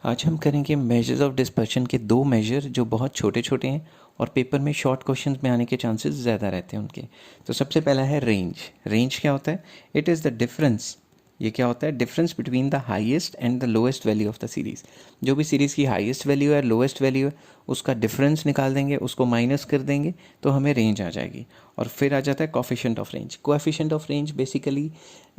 आज हम करेंगे मेजर्स ऑफ डिस्पर्शन के दो मेजर जो बहुत छोटे छोटे हैं और पेपर में शॉर्ट क्वेश्चंस में आने के चांसेस ज़्यादा रहते हैं उनके। तो सबसे पहला है रेंज। रेंज क्या होता है? It is the difference. ये क्या होता है? Difference between the highest and the lowest value of the series. जो भी सीरीज़ की हाईएस्ट वैल्यू है, लोएस्ट वैल्यू है, उसका डिफरेंस निकाल देंगे, उसको माइनस कर देंगे तो हमें रेंज आ जाएगी। और फिर आ जाता है coefficient of range. Coefficient of range basically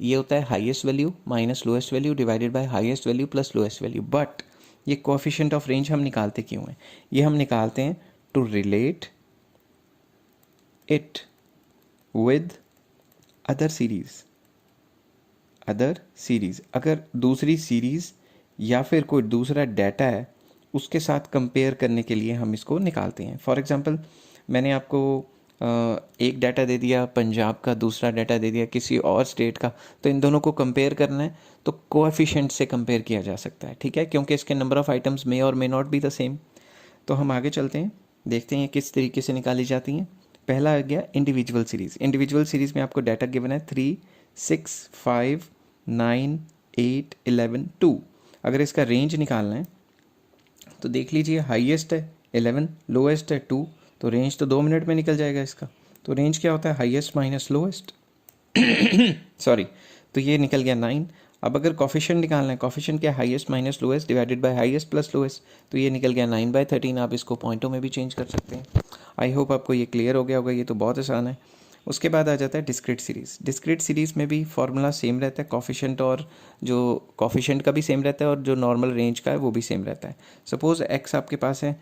ये होता है highest value minus lowest value divided by highest value plus lowest value. But ये कोएफिशिएंट ऑफ रेंज हम निकालते क्यों हैं? ये हम निकालते हैं to relate it with other series. Other series, अगर दूसरी सीरीज या फिर कोई दूसरा डाटा है उसके साथ कंपेयर करने के लिए हम इसको निकालते हैं। फॉर एग्जांपल मैंने आपको एक डाटा दे दिया पंजाब का, दूसरा डाटा दे दिया किसी और स्टेट का, तो इन दोनों को कंपेयर करना है तो कोएफिशिएंट से कंपेयर किया जा सकता है, ठीक है, क्योंकि इसके नंबर ऑफ आइटम्स मे और may not be the same. तो हम आगे चलते हैं, देखते हैं किस तरीके से निकाली जाती हैं। पहला आ गया इंडिविजुअल सीरीज़। इंडिविजुअल सीरीज़ में आपको डाटा गिवन है 3, 6, 5, 9, 8, 11, 2। अगर इसका रेंज निकालना है तो देख लीजिए, हाईएस्ट है 11, लोएस्ट है 2, तो रेंज तो 2 मिनट में निकल जाएगा इसका। तो रेंज क्या होता है? Highest minus lowest. सॉरी, तो ये निकल गया 9। अब अगर कोफिशिएंट निकालना है, कोफिशिएंट क्या? Highest minus lowest divided by highest plus lowest, तो ये निकल गया 9/13। आप इसको पॉइंटों में भी चेंज कर सकते हैं। आई होप आपको ये क्लियर हो गया होगा, ये तो बहुत आसान है। उसके बाद आ जाता है डिस्क्रीट सीरीज़। डिस्क्रीट सीरीज़ में भी फॉर्मूला सेम रहता है, कोफिशिएंट और जो कोफिशिएंट का भी सेम रहता है और जो नॉर्मल रेंज का है वो भी सेम रहता है। सपोज़ एक्स आपके पास है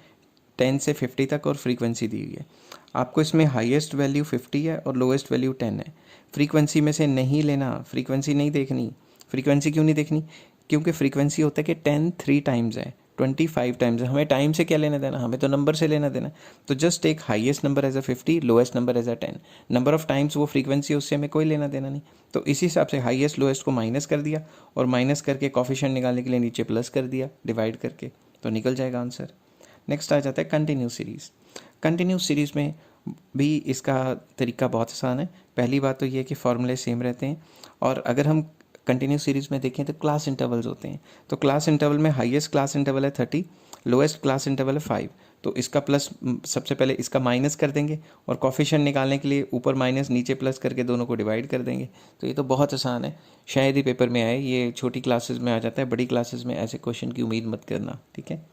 10 से 50 तक और फ्रीक्वेंसी दी हुई है। आपको इसमें हाईएस्ट वैल्यू 50 है और लोएस्ट वैल्यू 10 है। फ्रीक्वेंसी में से नहीं लेना, फ्रीक्वेंसी नहीं देखनी। फ्रीक्वेंसी क्यों नहीं देखनी? क्योंकि फ्रीक्वेंसी होता है कि 10 3 टाइम्स है, 25 टाइम्स है। हमें टाइम से क्या लेना देना? हमें तो नंबर से लेना देना। तो just take highest number as a 50, lowest number as a 10। Number of times वो फ्रीक्वेंसी, उससे हमें कोई लेना देना नहीं। तो इसी हिसाब से हाईएस्ट लोएस्ट को माइनस कर दिया और माइनस करके कोफिशिएंट निकालने के लिए नीचे प्लस कर दिया डिवाइड करके, तो निकल जाएगा आंसर। नेक्स्ट आ जाता है कंटिन्यूस सीरीज़। कंटिन्यूस सीरीज़ में भी इसका तरीका बहुत आसान है। पहली बात तो ये है कि फॉर्मूले सेम रहते हैं। और अगर हम कंटिन्यूस सीरीज़ में देखें तो क्लास इंटरवल्स होते हैं। तो क्लास इंटरवल में हाईएस्ट क्लास इंटरवल है 30, लोएस्ट क्लास इंटरवल है 5। तो इसका प्लस, सबसे पहले इसका माइनस कर देंगे और कोफिशिएंट निकालने के लिए ऊपर माइनस नीचे प्लस करके दोनों को डिवाइड कर देंगे। तो ये तो बहुत आसान है, शायद ही पेपर में आए। ये छोटी क्लासेस में आ जाता है, बड़ी क्लासेस में ऐसे क्वेश्चन की उम्मीद मत करना, ठीक है।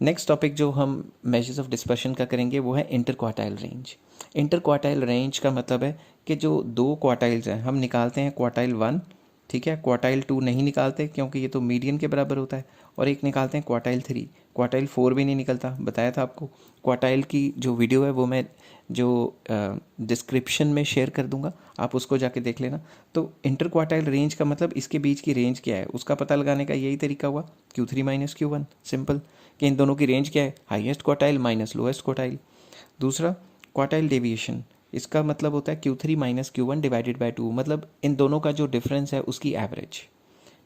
नेक्स्ट टॉपिक जो हम मेजर्स ऑफ डिस्पर्शन का करेंगे वो है inter quartile range. Inter quartile range का मतलब है कि जो दो क्वार्टाइल्स हैं हम निकालते हैं क्वार्टाइल 1, ठीक है, क्वार्टाइल 2 नहीं निकालते क्योंकि ये तो मीडियन के बराबर होता है, और एक निकालते हैं क्वार्टाइल 3। क्वार्टाइल 4 भी नहीं निकलता, बताया था आपको। क्वार्टाइल की जो वीडियो है वो मैं जो डिस्क्रिप्शन में शेयर कर दूंगा, आप उसको जाके देख लेना। तो इंटर क्वार्टाइल रेंज का मतलब इसके बीच की रेंज क्या है उसका पता लगाने का यही तरीका हुआ, Q3 माइनस Q1, सिंपल, कि इन दोनों की रेंज क्या है? Highest quartile minus lowest quartile. दूसरा क्वार्टाइल डेविएशन, इसका मतलब होता है Q3 minus Q1 divided by 2, मतलब इन दोनों का जो डिफरेंस है उसकी एवरेज,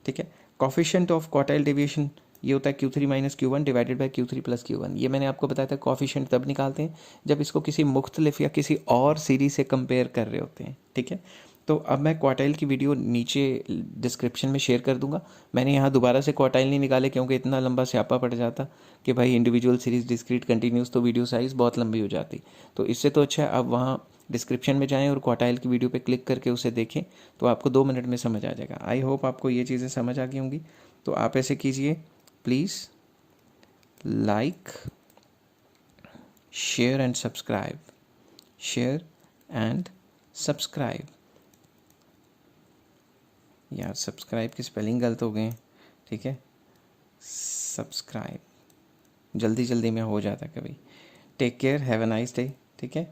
ठीक है। कोफिशिएंट ऑफ क्वार्टाइल डेविएशन ये होता है Q3 minus Q1 divided by Q3 plus Q1। ये मैंने आपको बताया था, कोफिशिएंट तब निकालते हैं जब इसको किसी मुख्तलिफ या किसी और सीरीज से कंपेयर कर रहे होते हैं, ठीक है। तो अब मैं क्वार्टाइल की वीडियो नीचे डिस्क्रिप्शन में शेयर कर दूंगा। मैंने यहाँ दोबारा से क्वार्टाइल नहीं निकाले क्योंकि इतना लंबा स्यापा पड़ जाता कि भाई इंडिविजुअल सीरीज डिस्क्रीट कंटिन्यूस, तो वीडियो साइज़ बहुत लंबी हो जाती। तो इससे तो अच्छा है आप वहाँ डिस्क्रिप्शन में जाएं और क्वार्टाइल की वीडियो पे क्लिक करके उसे देखें, तो आपको 2 मिनट में समझ आ जाएगा। आई होप आपको ये चीज़ें समझ आ गई होंगी। तो आप ऐसे कीजिए, please like, share and subscribe, share and subscribe. यार सब्सक्राइब की स्पेलिंग गलत हो गए, ठीक है, सब्सक्राइब जल्दी जल्दी में हो जाता है कभी। Take care, have a nice day, ठीक है।